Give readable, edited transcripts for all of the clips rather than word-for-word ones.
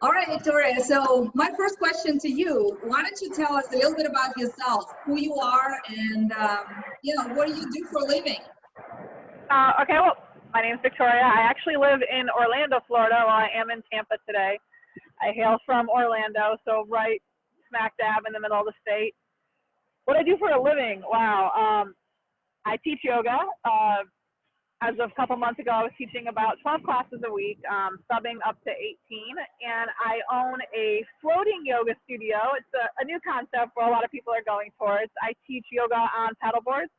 All right, Victoria. So my first question to you, why don't you tell us a little bit about yourself, who you are, and what do you do for a living? Okay, well, my name is Victoria. I actually live in Orlando, Florida, while I am in Tampa today. I hail from Orlando, so right smack dab in the middle of the state. What I do for a living? Wow. I teach yoga. As of a couple months ago, I was teaching about 12 classes a week, subbing up to 18, and I own a floating yoga studio. It's a new concept where a lot of people are going towards. I teach yoga on paddleboards.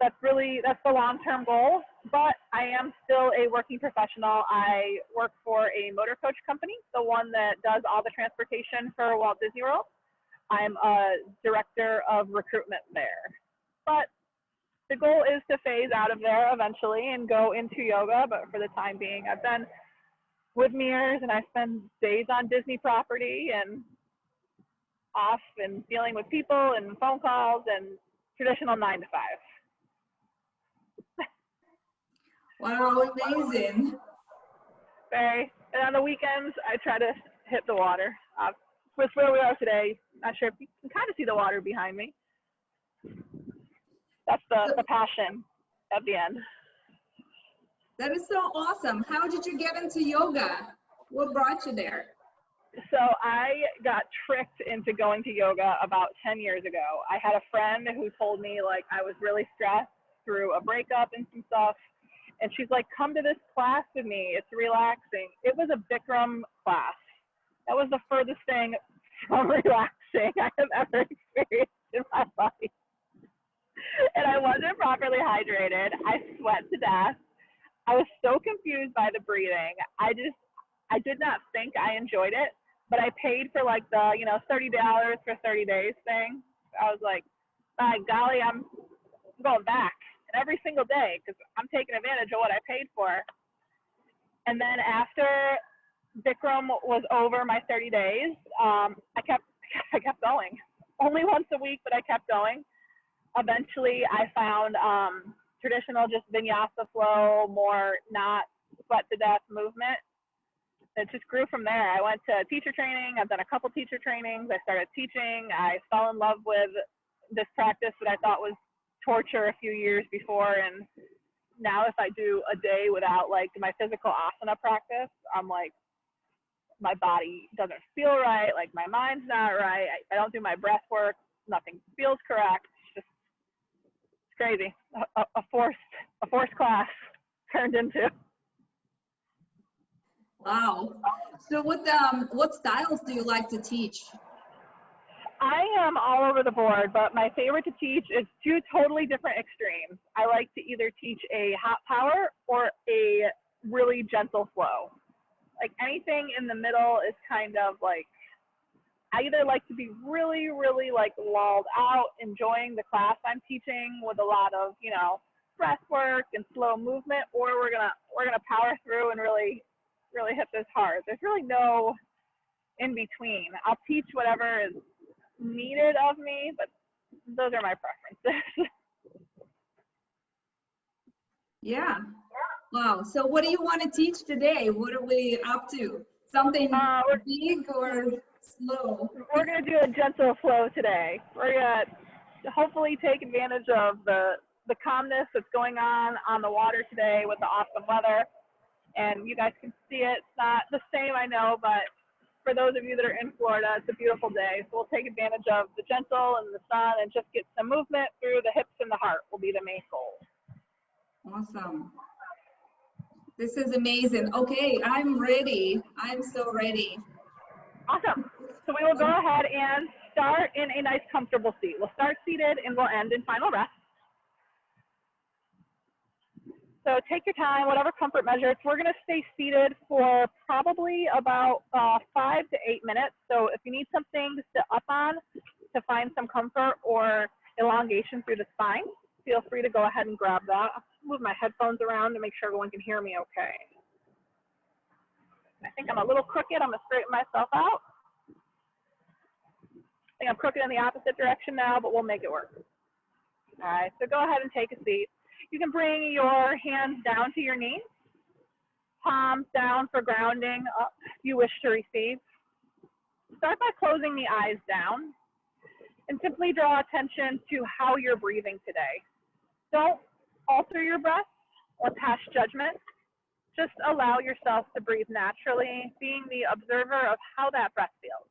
That's the long-term goal, but I am still a working professional. I work for a motor coach company, the one that does all the transportation for Walt Disney World. I'm a director of recruitment there, but the goal is to phase out of there eventually and go into yoga. But for the time being, I've been with mirrors and I spend days on Disney property and off and dealing with people and phone calls and traditional 9 to 5. Wow, amazing. Very. And on the weekends, I try to hit the water. With where we are today, not sure if you can kind of see the water behind me. That's the passion at the end. That is so awesome. How did you get into yoga? What brought you there? So I got tricked into going to yoga about 10 years ago. I had a friend who told me like I was really stressed through a breakup and some stuff. And she's like, come to this class with me. It's relaxing. It was a Bikram class. That was the furthest thing from relaxing I have ever experienced in my life. And I wasn't properly hydrated. I sweat to death. I was so confused by the breathing. I did not think I enjoyed it, but I paid for like the, $30 for 30 days thing. I was like, by golly, I'm going back. And every single day, because I'm taking advantage of what I paid for. And then after Bikram was over my 30 days, I kept going. Only once a week, but I kept going. Eventually, I found traditional just vinyasa flow, more not sweat to death movement. It just grew from there. I went to teacher training. I've done a couple teacher trainings. I started teaching. I fell in love with this practice that I thought was torture a few years before, and now if I do a day without like my physical asana practice, I'm like, my body doesn't feel right, like my mind's not right, I don't do my breath work, nothing feels correct. It's crazy. A forced class turned into. Wow. So what styles do you like to teach? I am all over the board, but my favorite to teach is two totally different extremes. I like to either teach a hot power or a really gentle flow. Like anything in the middle is kind of like, I either like to be really, really like lulled out, enjoying the class I'm teaching with a lot of, breath work and slow movement, or we're gonna power through and really, really hit this hard. There's really no in between. I'll teach whatever is needed of me, but those are my preferences. Yeah. Wow. So what do you want to teach today? What are we up to? Something big or slow? We're going to do a gentle flow today. We're going to hopefully take advantage of the calmness that's going on the water today with the awesome weather. And you guys can see it. It's not the same, I know, but for those of you that are in Florida, it's a beautiful day. So we'll take advantage of the gentle and the sun and just get some movement through the hips and the heart will be the main goal. Awesome. This is amazing. Okay, I'm ready. I'm so ready. Awesome. So we will go ahead and start in a nice comfortable seat. We'll start seated and we'll end in final rest. So take your time, whatever comfort measures. We're going to stay seated for probably about 5 to 8 minutes. So if you need something to sit up on to find some comfort or elongation through the spine, feel free to go ahead and grab that. I'll move my headphones around to make sure everyone can hear me okay. I think I'm a little crooked. I'm going to straighten myself out. I think I'm crooked in the opposite direction now, but we'll make it work. All right, so go ahead and take a seat. You can bring your hands down to your knees. palms down for grounding, up if you wish to receive. Start by closing the eyes down and simply draw attention to how you're breathing today. Don't alter your breath or pass judgment. Just allow yourself to breathe naturally, being the observer of how that breath feels.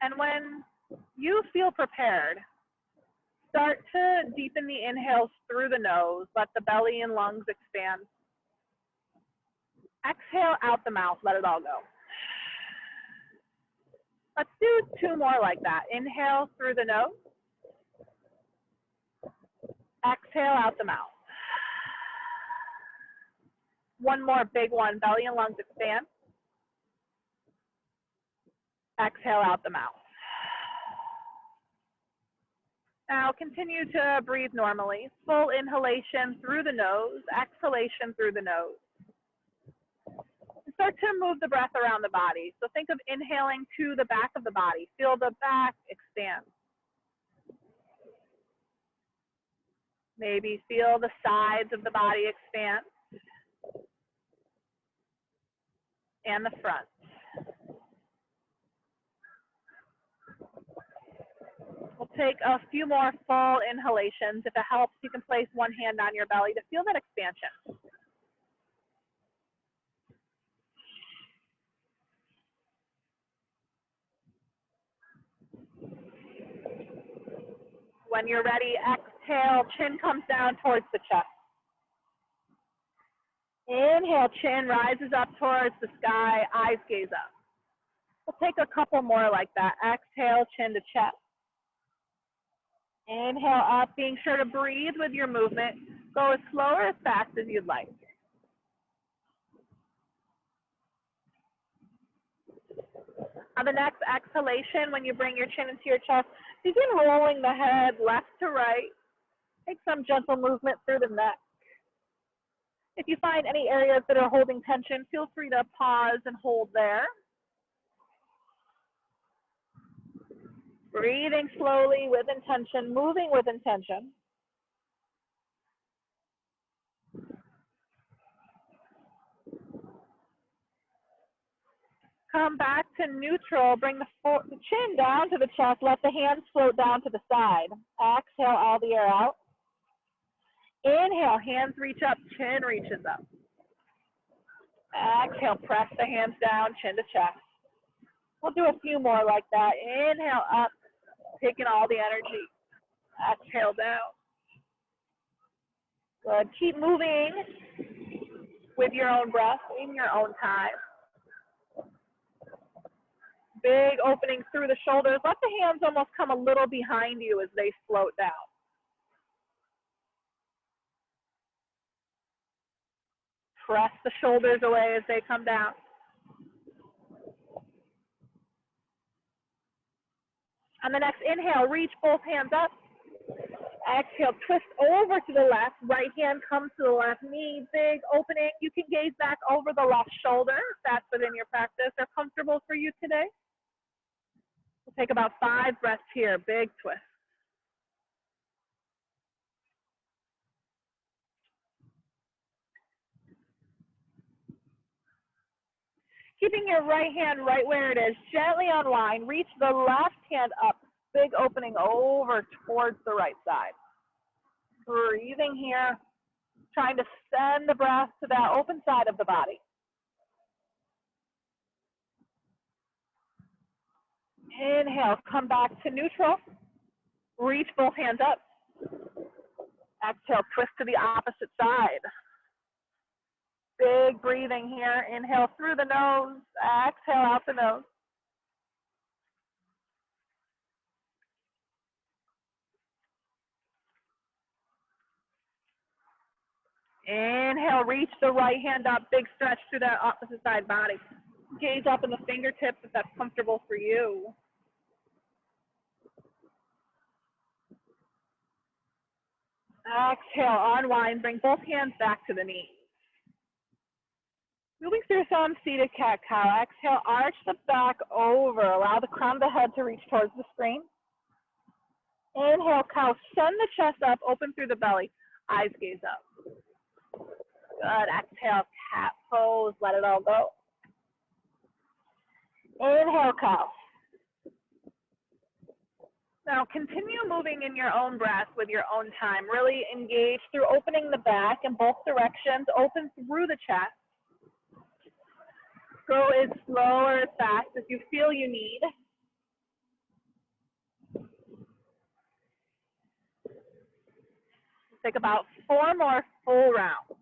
And when you feel prepared, start to deepen the inhales through the nose. Let the belly and lungs expand. Exhale out the mouth. Let it all go. Let's do 2 more like that. Inhale through the nose. Exhale out the mouth. 1 more big one. Belly and lungs expand. Exhale out the mouth. Now continue to breathe normally. Full inhalation through the nose, exhalation through the nose. Start to move the breath around the body. So think of inhaling to the back of the body. Feel the back expand. Maybe feel the sides of the body expand. And the front. We'll take a few more full inhalations. If it helps, you can place 1 hand on your belly to feel that expansion. When you're ready, exhale, chin comes down towards the chest. Inhale, chin rises up towards the sky, eyes gaze up. We'll take a couple more like that. Exhale, chin to chest. Inhale up, being sure to breathe with your movement. Go as slow or as fast as you'd like. On the next exhalation, when you bring your chin into your chest, begin rolling the head left to right. Take some gentle movement through the neck. If you find any areas that are holding tension, feel free to pause and hold there. Breathing slowly with intention, moving with intention. Come back to neutral. Bring the chin down to the chest. Let the hands float down to the side. Exhale all the air out. Inhale, hands reach up, chin reaches up. Exhale, press the hands down, chin to chest. We'll do a few more like that. Inhale up, taking all the energy. Exhale down. Good. Keep moving with your own breath in your own time. Big opening through the shoulders. Let the hands almost come a little behind you as they float down. Press the shoulders away as they come down. On the next inhale, reach both hands up. Exhale, twist over to the left. Right hand comes to the left knee. Big opening. You can gaze back over the left shoulder if that's within your practice or comfortable for you today. We'll take about 5 breaths here. Big twist. Keeping your right hand right where it is, gently unwind. Reach the left hand up. Big opening over towards the right side. Breathing here, trying to send the breath to that open side of the body. Inhale, come back to neutral. Reach both hands up. Exhale, twist to the opposite side. Big breathing here. Inhale through the nose. Exhale out the nose. Inhale, reach the right hand up. Big stretch through that opposite side body. Gaze up in the fingertips if that's comfortable for you. Exhale, unwind. Bring both hands back to the knees. Moving through some seated cat-cow. Exhale, arch the back over. Allow the crown of the head to reach towards the screen. Inhale, cow. Send the chest up, open through the belly. Eyes gaze up. Good. Exhale, cat pose. Let it all go. Inhale, cow. Now continue moving in your own breath with your own time. Really engage through opening the back in both directions. Open through the chest. Go as slow or as fast as you feel you need. Take about 4 more full rounds.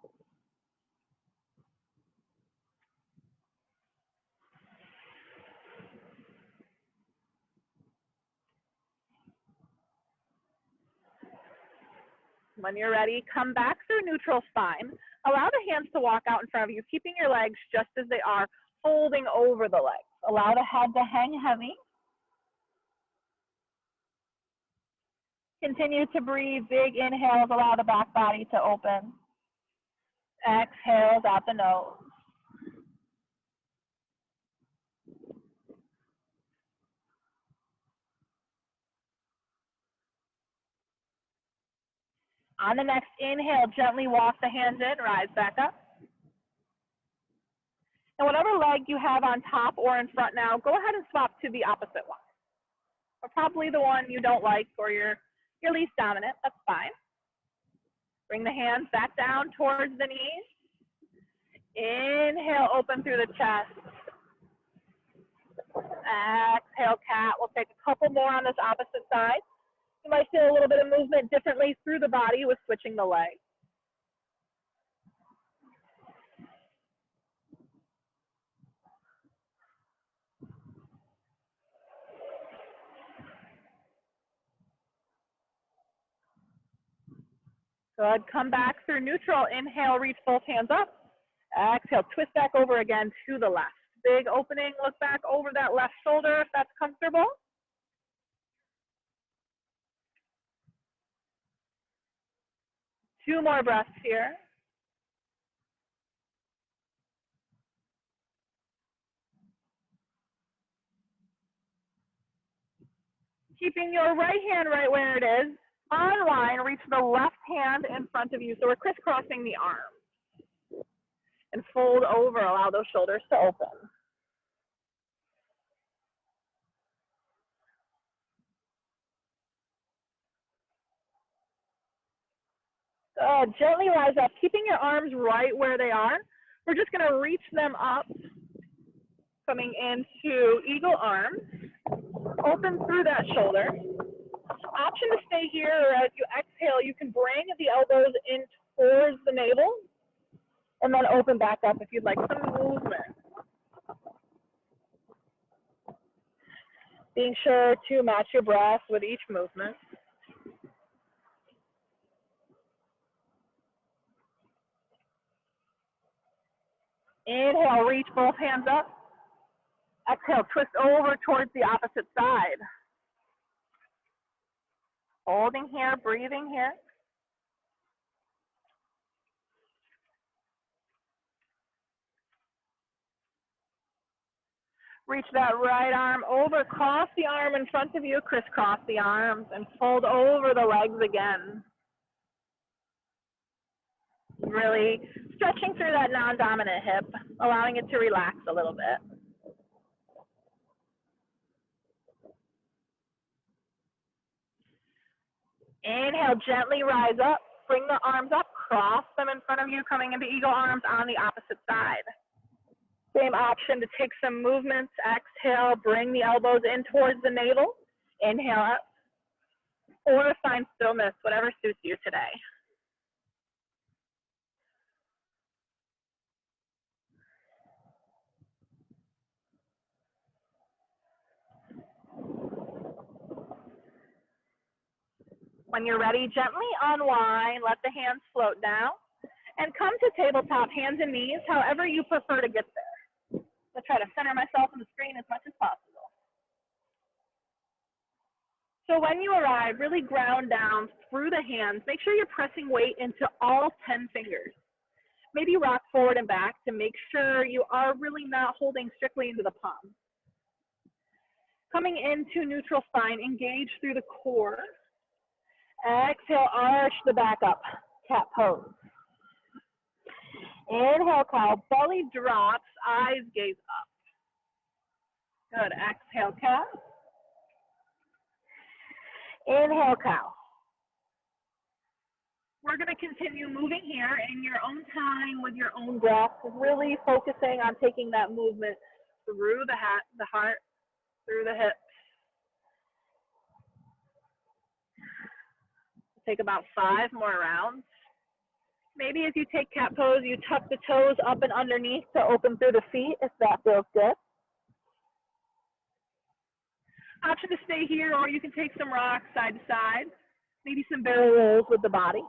When you're ready, come back through neutral spine. Allow the hands to walk out in front of you, keeping your legs just as they are, folding over the legs. Allow the head to hang heavy. Continue to breathe. Big inhales, allow the back body to open. Exhales out the nose. On the next inhale, gently walk the hands in, rise back up. And whatever leg you have on top or in front now, go ahead and swap to the opposite one. Or probably the one you don't like or your least dominant, that's fine. Bring the hands back down towards the knees. Inhale, open through the chest. Exhale, cat. We'll take a couple more on this opposite side. You might feel a little bit of movement differently through the body with switching the leg. Good. Come back through neutral. Inhale, reach both hands up. Exhale, twist back over again to the left. Big opening, look back over that left shoulder if that's comfortable. Two more breaths here. Keeping your right hand right where it is. On line, reach the left hand in front of you. So we're crisscrossing the arms. And fold over, allow those shoulders to open. Good. Gently rise up, keeping your arms right where they are. We're just going to reach them up, coming into eagle arms. Open through that shoulder. Option to stay here, or as you exhale, you can bring the elbows in towards the navel and then open back up if you'd like some movement. Being sure to match your breath with each movement. Inhale, reach both hands up. Exhale, twist over towards the opposite side. Holding here, breathing here. Reach that right arm over, cross the arm in front of you, crisscross the arms, and fold over the legs again. Really stretching through that non-dominant hip, allowing it to relax a little bit. Inhale, gently rise up, bring the arms up, cross them in front of you, coming into eagle arms on the opposite side. Same option to take some movements. Exhale, bring the elbows in towards the navel. Inhale up, or find stillness, whatever suits you today. When you're ready, gently unwind, let the hands float down, and come to tabletop, hands and knees, however you prefer to get there. I'll try to center myself on the screen as much as possible. So when you arrive, really ground down through the hands. Make sure you're pressing weight into all 10 fingers. Maybe rock forward and back to make sure you are really not holding strictly into the palm. Coming into neutral spine, engage through the core. Exhale, arch the back up, cat pose. Inhale, cow, belly drops, eyes gaze up. Good, exhale, cat. Inhale, cow. We're going to continue moving here in your own time with your own breath, really focusing on taking that movement through the heart, through the hips. Take about 5 more rounds. Maybe as you take cat pose, you tuck the toes up and underneath to open through the feet if that feels good. Option to stay here, or you can take some rocks side to side. Maybe some barrel rolls with the body.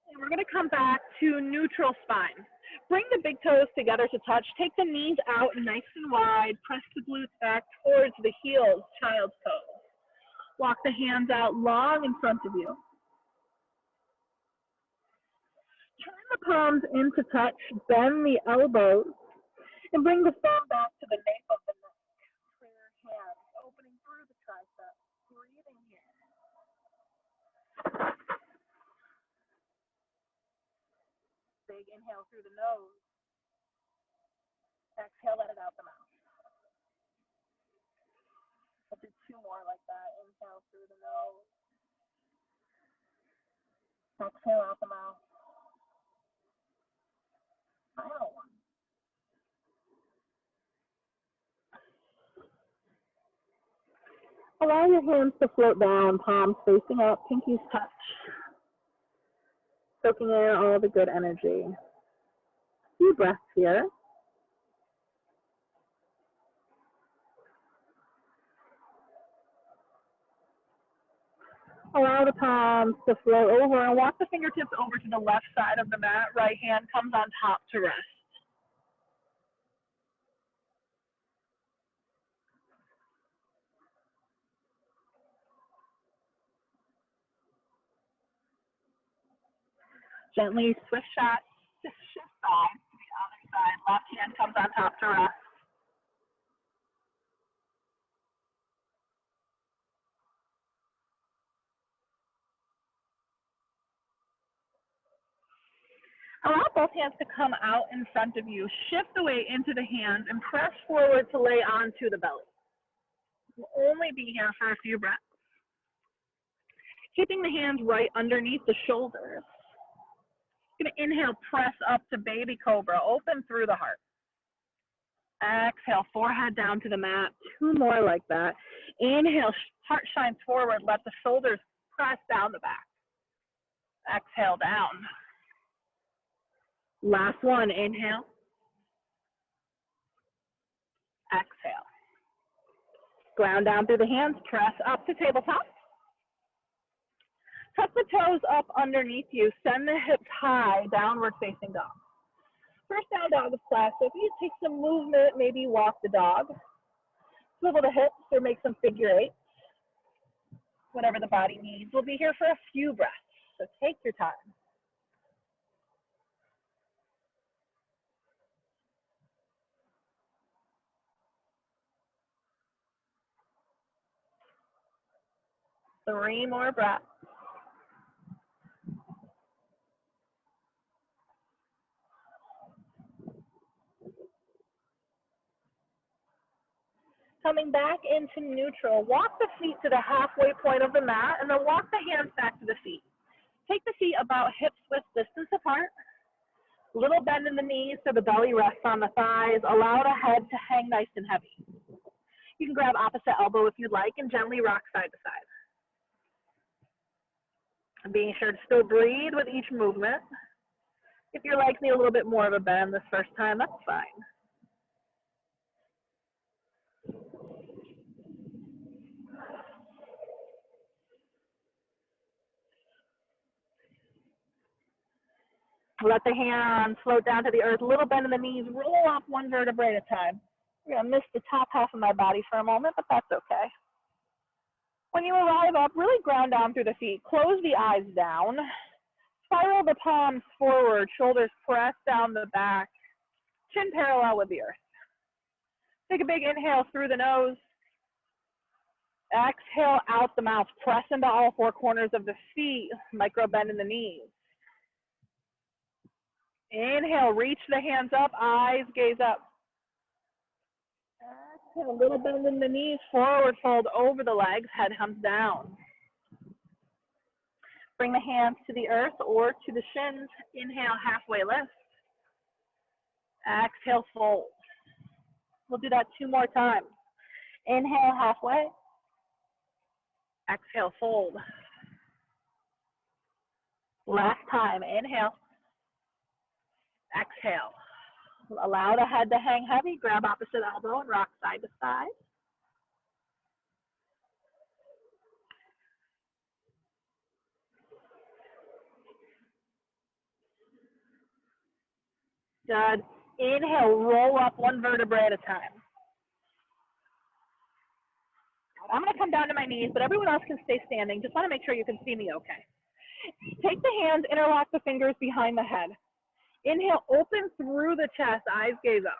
And we're going to come back to neutral spine. Bring the big toes together to touch. Take the knees out nice and wide. Press the glutes back towards the heels, child's pose. Walk the hands out long in front of you. Turn the palms into touch. Bend the elbows. And bring the thumb back to the nape of the neck. Clear hands, opening through the tricep. Breathing here. Big inhale through the nose. Exhale, let it out the mouth. We'll do 2 more like that. Inhale through the nose. Exhale out the mouth. Final one. Allow your hands to float down, palms facing up, pinkies touch. Soaking in all the good energy. Few breaths here. Allow the palms to float over and walk the fingertips over to the left side of the mat. Right hand comes on top to rest. Gently switch shots, just shift sides to the other side. Left hand comes on top to rest. Allow both hands to come out in front of you. Shift the weight into the hands and press forward to lay onto the belly. We'll only be here for a few breaths. Keeping the hands right underneath the shoulders. Going to inhale, press up to baby cobra. Open through the heart. Exhale, forehead down to the mat. 2 more like that. Inhale, heart shines forward. Let the shoulders press down the back. Exhale, down. Last one, inhale. Exhale. Ground down through the hands, press up to tabletop. Tuck the toes up underneath you. Send the hips high, downward facing dog. First down dog is class, so if you take some movement, maybe walk the dog. Swivel the hips or make some figure 8. Whatever the body needs. We'll be here for a few breaths, so take your time. Three more breaths. Coming back into neutral, walk the feet to the halfway point of the mat and then walk the hands back to the feet. Take the feet about hip-width distance apart. Little bend in the knees so the belly rests on the thighs. Allow the head to hang nice and heavy. You can grab opposite elbow if you'd like and gently rock side to side. And being sure to still breathe with each movement. If your legs need a little bit more of a bend this first time, that's fine. Let the hands float down to the earth, little bend in the knees, roll off one vertebrae at a time. I'm going to miss the top half of my body for a moment, but that's okay. When you arrive up, really ground down through the feet. Close the eyes down. spiral the palms forward, shoulders press down the back, chin parallel with the earth. Take a big inhale through the nose. Exhale out the mouth. Press into all four corners of the feet. Micro bend in the knees. Inhale, reach the hands up, eyes gaze up. Exhale, a little bend in the knees, forward fold over the legs, head comes down. Bring the hands to the earth or to the shins. Inhale, halfway lift. Exhale, fold. We'll do that 2 more times. Inhale, halfway. Exhale, fold. Last time, inhale. Exhale. Allow the head to hang heavy. Grab opposite elbow and rock side to side. Good. Inhale, roll up 1 vertebrae at a time. I'm going to come down to my knees, but everyone else can stay standing. Just want to make sure you can see me okay. Take the hands, interlock the fingers behind the head. Inhale, open through the chest, eyes gaze up.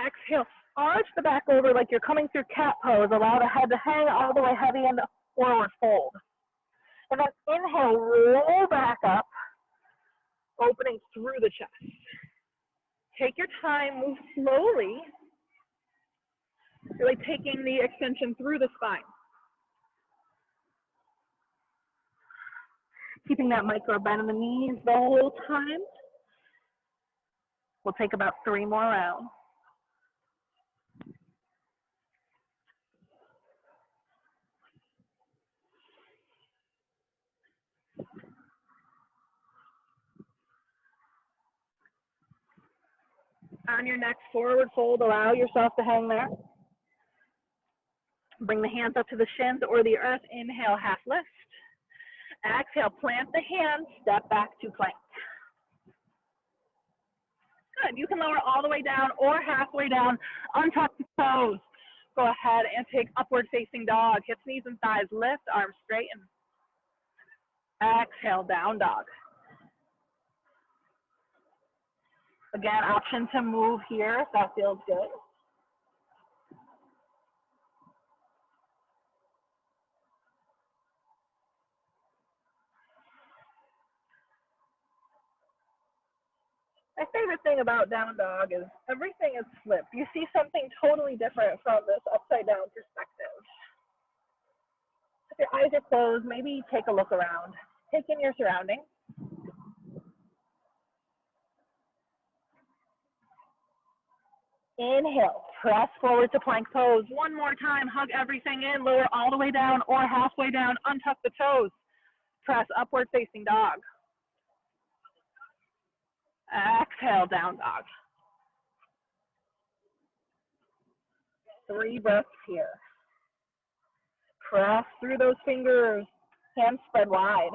Exhale, arch the back over like you're coming through cat pose. Allow the head to hang all the way heavy in the forward fold. And then inhale, roll back up, opening through the chest. Take your time, move slowly. Really taking the extension through the spine. Keeping that micro bend in the knees the whole time. We'll take about 3 more rounds. On your next forward fold, allow yourself to hang there. Bring the hands up to the shins or the earth. Inhale, half lift. Exhale, plant the hands, step back to plank. Good. You can lower all the way down or halfway down. Untuck the toes. Go ahead and take upward facing dog. Hips, knees, and thighs lift, arms straighten. Exhale, down dog. Again, option to move here if that feels good. My favorite thing about down dog is everything is flipped. You see something totally different from this upside down perspective. If your eyes are closed, maybe take a look around. Take in your surroundings. Inhale, press forward to plank pose. 1 more time, hug everything in, lower all the way down or halfway down, untuck the toes. Press upward facing dog. Exhale, down dog. 3 breaths here. Press through those fingers, hands spread wide.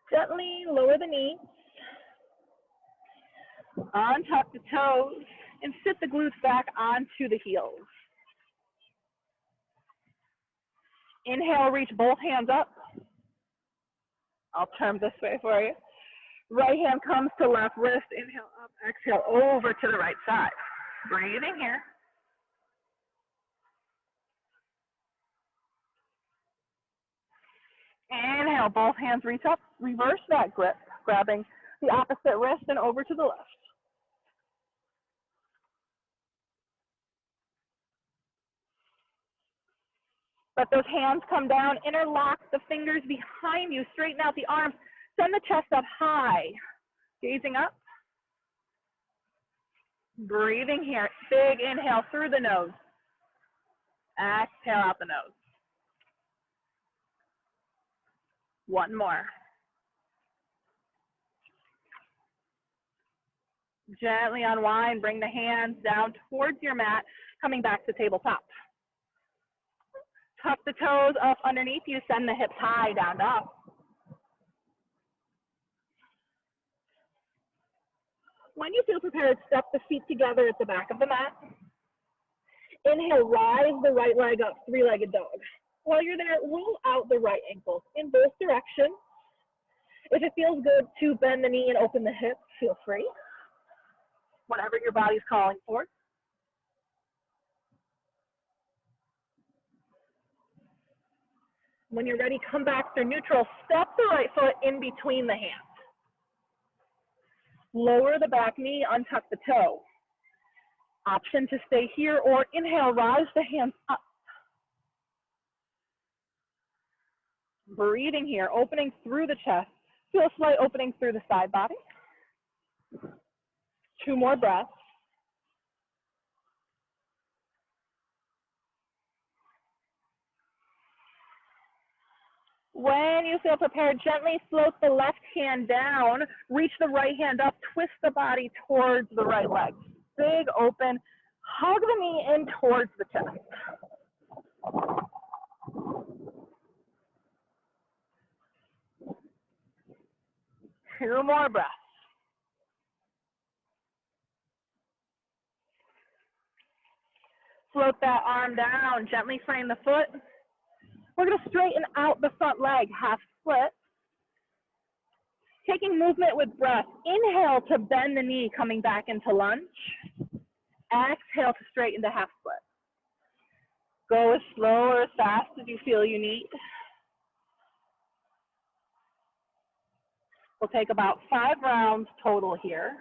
Gently lower the knees, untuck the toes, and sit the glutes back onto the heels. Inhale, reach both hands up. I'll turn this way for you. Right hand comes to left wrist. Inhale up, exhale over to the right side. Breathing here. Inhale, both hands reach up. Reverse that grip, grabbing the opposite wrist and over to the left. Let those hands come down, interlock the fingers behind you, straighten out the arms, send the chest up high. Gazing up. Breathing here, big inhale through the nose. Exhale out the nose. 1 more. Gently unwind, bring the hands down towards your mat, coming back to tabletop. Tuck the toes up underneath you, send the hips high, down dog. When you feel prepared, step the feet together at the back of the mat. Inhale, rise the right leg up, three-legged dog. While you're there, roll out the right ankle in both directions. If it feels good to bend the knee and open the hips, feel free. Whatever your body's calling for. When you're ready, come back through neutral. Step the right foot in between the hands. Lower the back knee, untuck the toe. Option to stay here or inhale, rise the hands up. Breathing here, opening through the chest. Feel a slight opening through the side body. 2 more breaths. When you feel prepared, gently float the left hand down, reach the right hand up, twist the body towards the right leg. Big open, hug the knee in towards the chest. 2 more breaths. Float that arm down, gently frame the foot. We're going to straighten out the front leg, half split. Taking movement with breath. Inhale to bend the knee, coming back into lunge. Exhale to straighten to half split. Go as slow or as fast as you feel you need. We'll take about 5 rounds total here.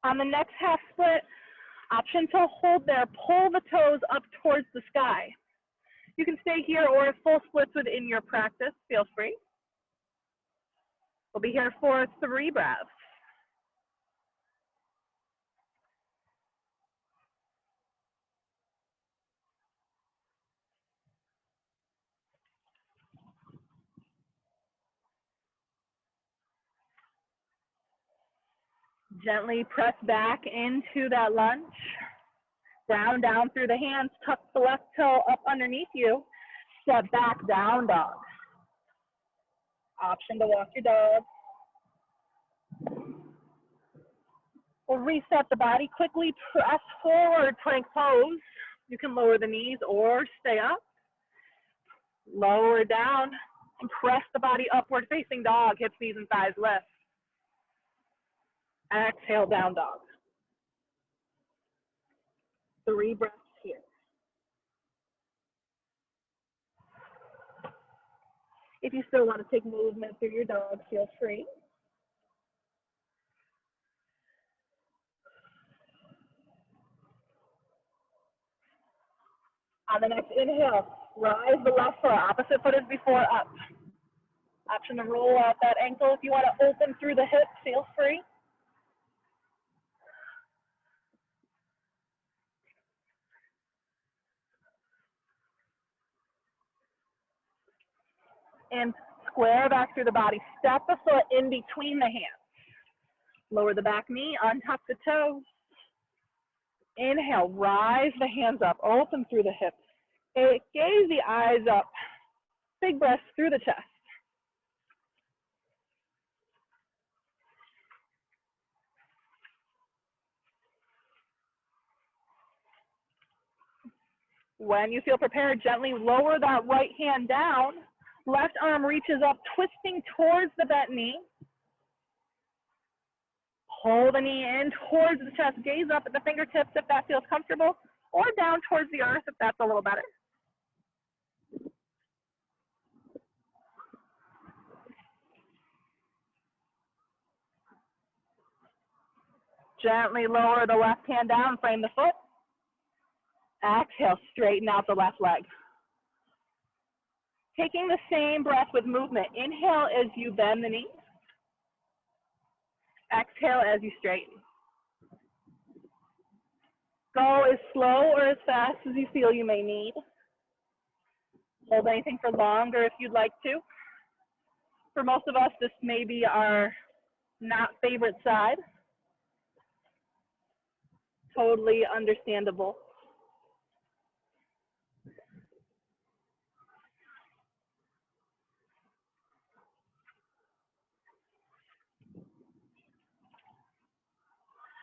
On the next half split, option to hold there, pull the toes up towards the sky. You can stay here or if full splits within your practice, feel free. We'll be here for 3 breaths. Gently press back into that lunge. Ground down through the hands, tuck the left toe up underneath you. Step back, down dog. Option to walk your dog. We'll reset the body. Quickly press forward, plank pose. You can lower the knees or stay up. Lower down and press the body upward facing dog. Hips, knees, and thighs lift. Exhale, down dog. 3 breaths here. If you still want to take movement through your dog, feel free. On the next inhale, rise the left foot, opposite foot as before, up. Option to roll out that ankle. If you want to open through the hips, feel free. And square back through the body. Step the foot in between the hands. Lower the back knee, untuck the toes. Inhale, rise the hands up, open through the hips. Gaze the eyes up. Big breaths through the chest. When you feel prepared, gently lower that right hand down. Left arm reaches up, twisting towards the bent knee. Pull the knee in towards the chest. Gaze up at the fingertips if that feels comfortable, or down towards the earth if that's a little better. Gently lower the left hand down, frame the foot. Exhale, straighten out the left leg. Taking the same breath with movement. Inhale as you bend the knee. Exhale as you straighten. Go as slow or as fast as you feel you may need. Hold anything for longer if you'd like to. For most of us, this may be our not favorite side. Totally understandable.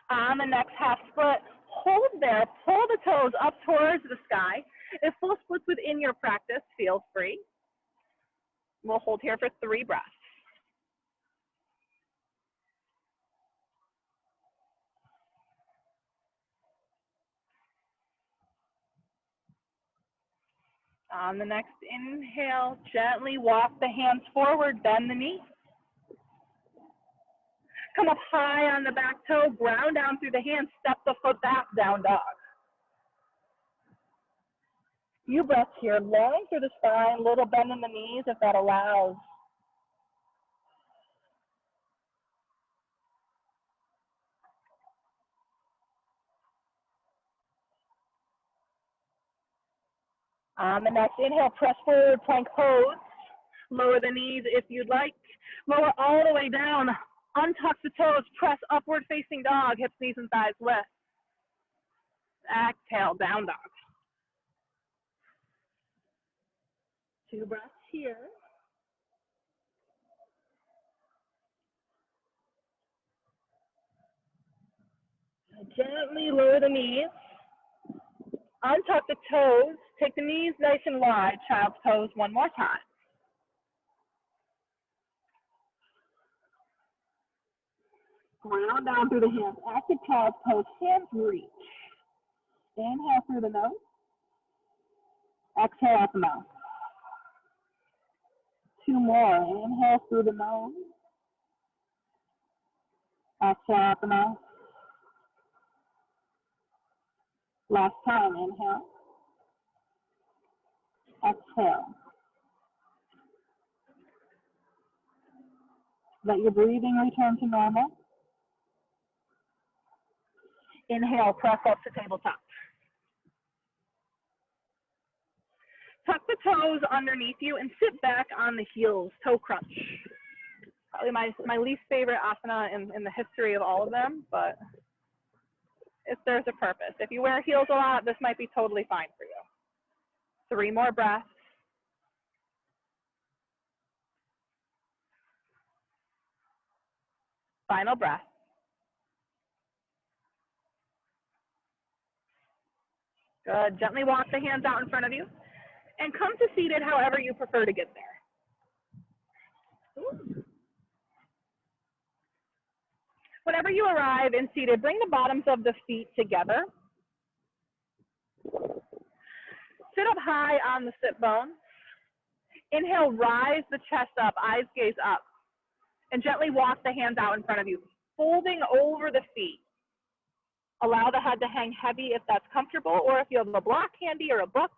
On the next half split, hold there, pull the toes up towards the sky. If full splits within your practice, feel free. We'll hold here for 3 breaths. On the next inhale, gently walk the hands forward, bend the knee. Come up high on the back toe, ground down through the hands, step the foot back, down dog. Few breaths here, long through the spine, little bend in the knees if that allows. On the next inhale, press forward, plank pose. Lower the knees if you'd like. Lower all the way down. Untuck the toes, press upward facing dog, hips, knees, and thighs lift. Exhale, down dog. 2 breaths here. Gently lower the knees. Untuck the toes. Take the knees nice and wide. Child's pose one more time. Ground down through the hands. Active child's pose. Hands reach. Inhale through the nose. Exhale out the mouth. 2 more. Inhale through the nose. Exhale out the mouth. Last time. Inhale. Exhale. Let your breathing return to normal. Inhale, press up to tabletop. Tuck the toes underneath you and sit back on the heels, toe crunch. Probably my least favorite asana in the history of all of them, but if there's a purpose. If you wear heels a lot, this might be totally fine for you. 3 more breaths. Final breath. Good. Gently walk the hands out in front of you and come to seated however you prefer to get there. Ooh. Whenever you arrive in seated, bring the bottoms of the feet together. Sit up high on the sit bones. Inhale, rise the chest up, eyes gaze up, and gently walk the hands out in front of you, folding over the feet. Allow the head to hang heavy if that's comfortable, or if you have a block handy or a book,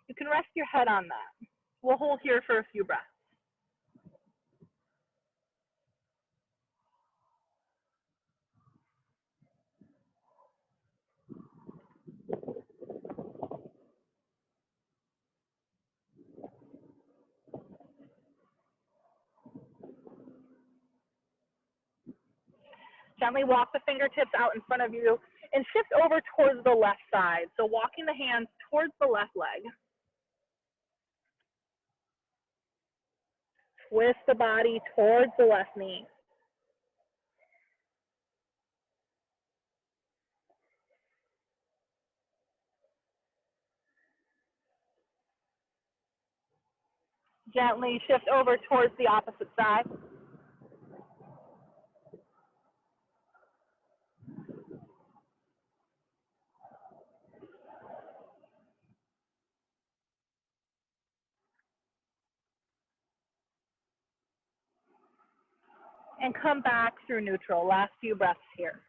you can rest your head on that. We'll hold here for a few breaths. Gently walk the fingertips out in front of you and shift over towards the left side. So walking the hands towards the left leg. Twist the body towards the left knee. Gently shift over towards the opposite side. And come back through neutral. Last few breaths here.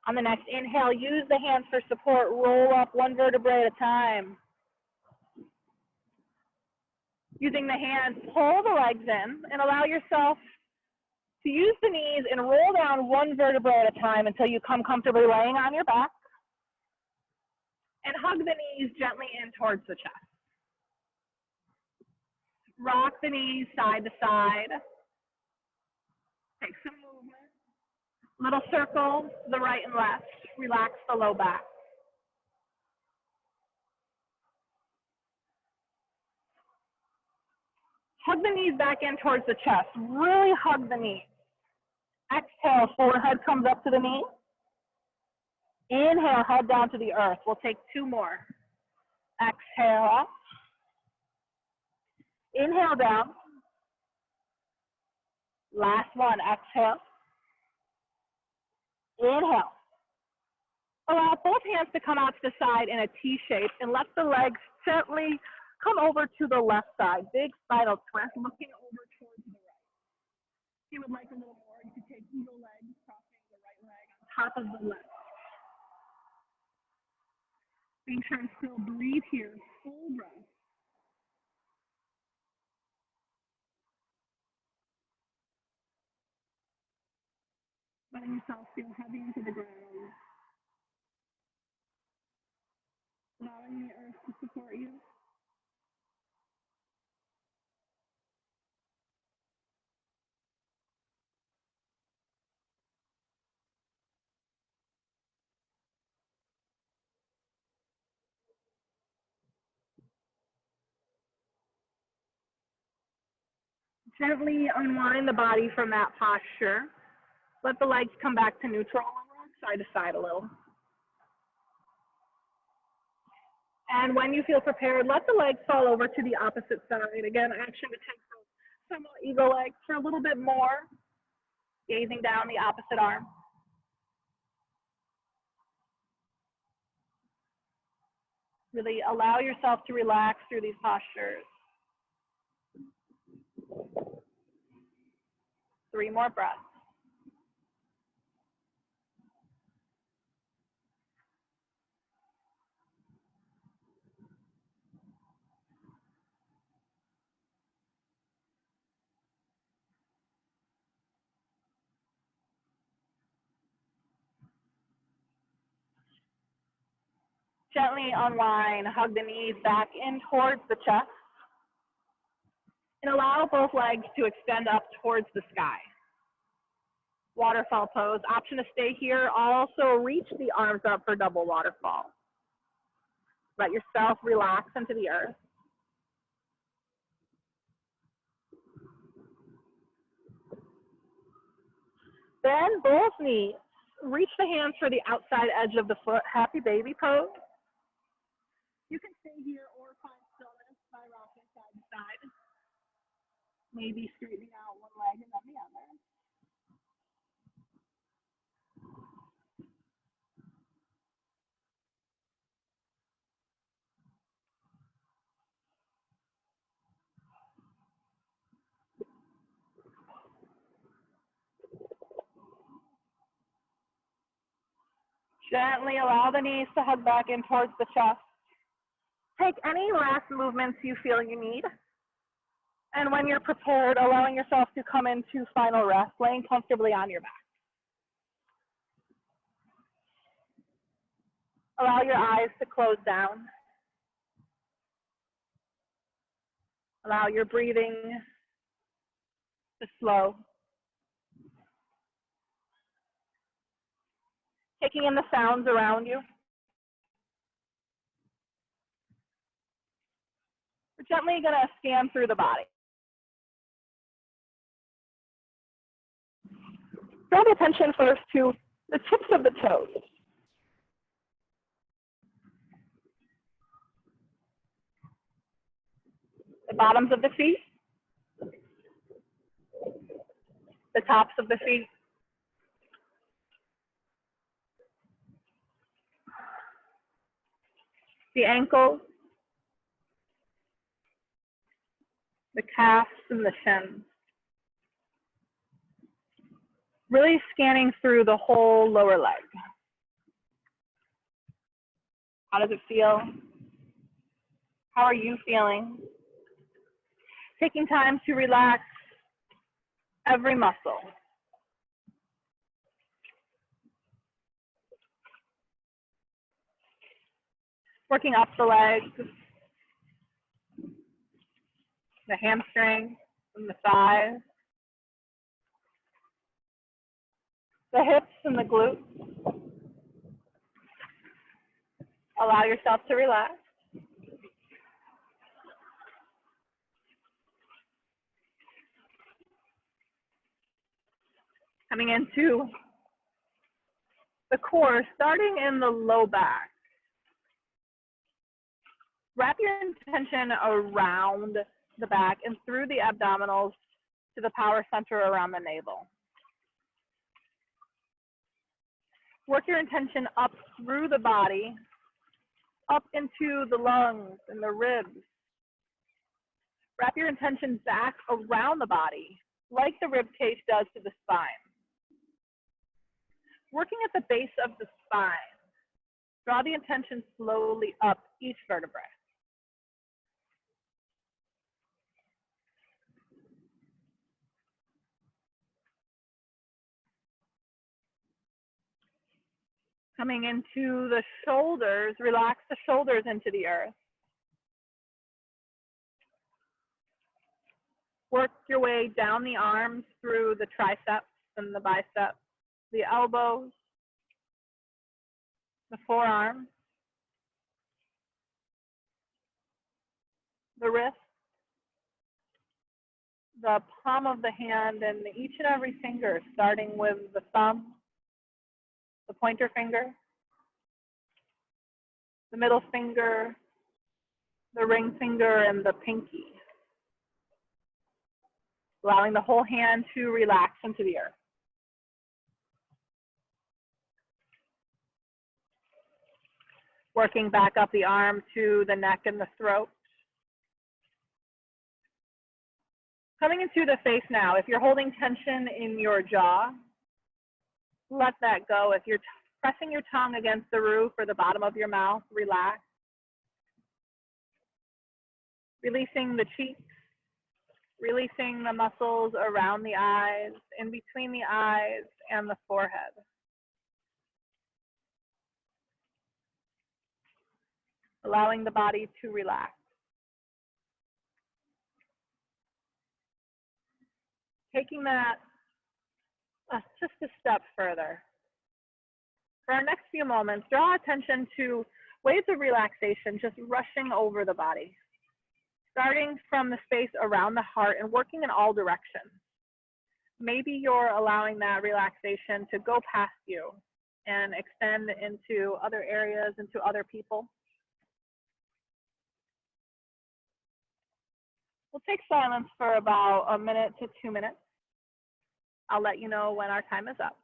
On the next inhale, use the hands for support. Roll up 1 vertebrae at a time. Using the hands, pull the legs in and allow yourself to use the knees and roll down 1 vertebrae at a time until you come comfortably laying on your back. And hug the knees gently in towards the chest. Rock the knees side to side. Take some movement. Little circles, the right and left. Relax the low back. Hug the knees back in towards the chest. Really hug the knees. Exhale, forehead comes up to the knee. Inhale, head down to the earth. We'll take 2 more. Exhale up. Inhale down. Last one, exhale. Inhale. Allow both hands to come out to the side in a T shape and let the legs gently come over to the left side. Big spinal twist, looking over towards the right. If you would like a little more, you could take eagle legs, crossing the right leg on top of the left. Being sure to still breathe here, full breath. Letting yourself feel heavy into the ground. Allowing the earth to support you. Gently unwind the body from that posture. Let the legs come back to neutral and rock side to side a little. And when you feel prepared, let the legs fall over to the opposite side. Again, action to take some eagle legs for a little bit more. Gazing down the opposite arm. Really allow yourself to relax through these postures. 3 more breaths. Gently unwind, hug the knees back in towards the chest. And allow both legs to extend up towards the sky. Waterfall pose, option to stay here. Also reach the arms up for double waterfall. Let yourself relax into the earth. Bend both knees. Reach the hands for the outside edge of the foot. Happy baby pose. You can stay here or find stillness by rocking side to side. Maybe straightening out one leg and then the other. Gently allow the knees to hug back in towards the chest. Take any last movements you feel you need. And when you're prepared, allowing yourself to come into final rest, laying comfortably on your back. Allow your eyes to close down. Allow your breathing to slow. Taking in the sounds around you. We're gently going to scan through the body. Draw the attention first to the tips of the toes. The bottoms of the feet. The tops of the feet. The ankles. The calves and the shins. Really scanning through the whole lower leg. How does it feel? How are you feeling? Taking time to relax every muscle. Working up the legs, the hamstrings and the thighs, the hips and the glutes. Allow yourself to relax. Coming into the core, starting in the low back. Wrap your intention around the back and through the abdominals to the power center around the navel. Work your intention up through the body, up into the lungs and the ribs. Wrap your intention back around the body, like the rib cage does to the spine. Working at the base of the spine, draw the intention slowly up each vertebrae. Coming into the shoulders, relax the shoulders into the earth. Work your way down the arms through the triceps and the biceps, the elbows, the forearms, the wrist, the palm of the hand, and each and every finger, starting with the thumb, the pointer finger, the middle finger, the ring finger, and the pinky. Allowing the whole hand to relax into the earth. Working back up the arm to the neck and the throat. Coming into the face now, if you're holding tension in your jaw, let that go. If you're pressing your tongue against the roof or the bottom of your mouth, relax. Releasing the cheeks, releasing the muscles around the eyes, in between the eyes and the forehead. Allowing the body to relax. Taking that just a step further. For our next few moments, draw attention to waves of relaxation just rushing over the body, starting from the space around the heart and working in all directions. Maybe you're allowing that relaxation to go past you and extend into other areas, into other people. We'll take silence for about 1 minute to 2 minutes. I'll let you know when our time is up.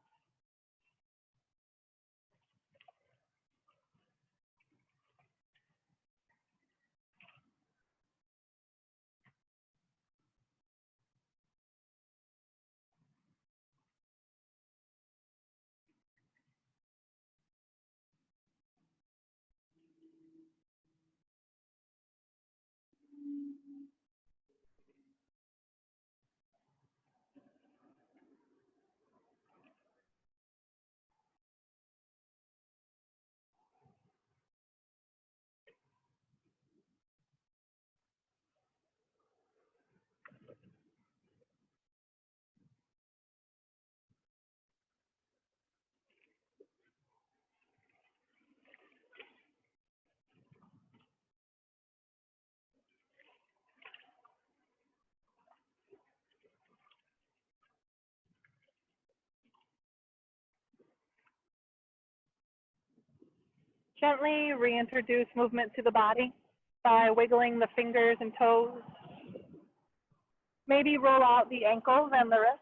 Gently reintroduce movement to the body by wiggling the fingers and toes. Maybe roll out the ankles and the wrists.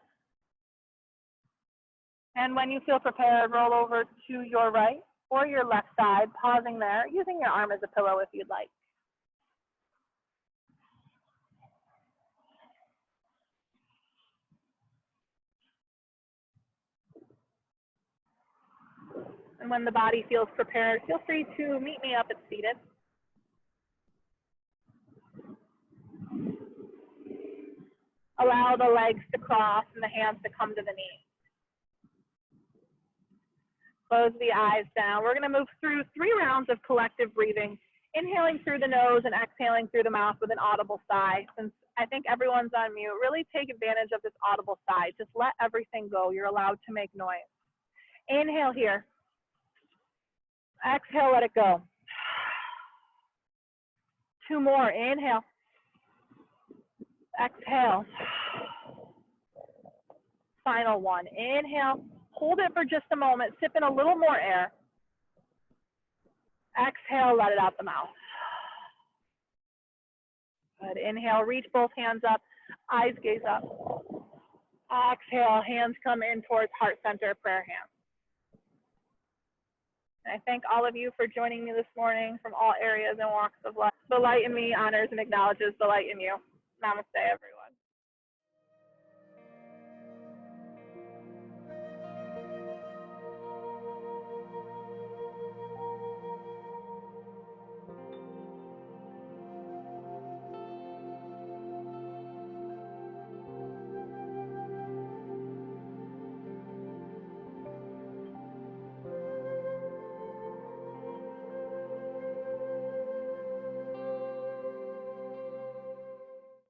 And when you feel prepared, roll over to your right or your left side, pausing there, using your arm as a pillow if you'd like. And when the body feels prepared, feel free to meet me up at seated. Allow the legs to cross and the hands to come to the knees. Close the eyes down. We're going to move through 3 rounds of collective breathing inhaling through the nose and exhaling through the mouth with an audible sigh. Since I think everyone's on mute, really take advantage of this audible sigh. Just let everything go. You're allowed to make noise. Inhale here. Exhale, let it go. 2 more. Inhale. Exhale. Final one. Inhale. Hold it for just a moment. Sip in a little more air. Exhale, let it out the mouth. Good. Inhale, reach both hands up. Eyes gaze up. Exhale, hands come in towards heart center, prayer hands. And I thank all of you for joining me this morning from all areas and walks of life. The light in me honors and acknowledges the light in you. Namaste, everyone.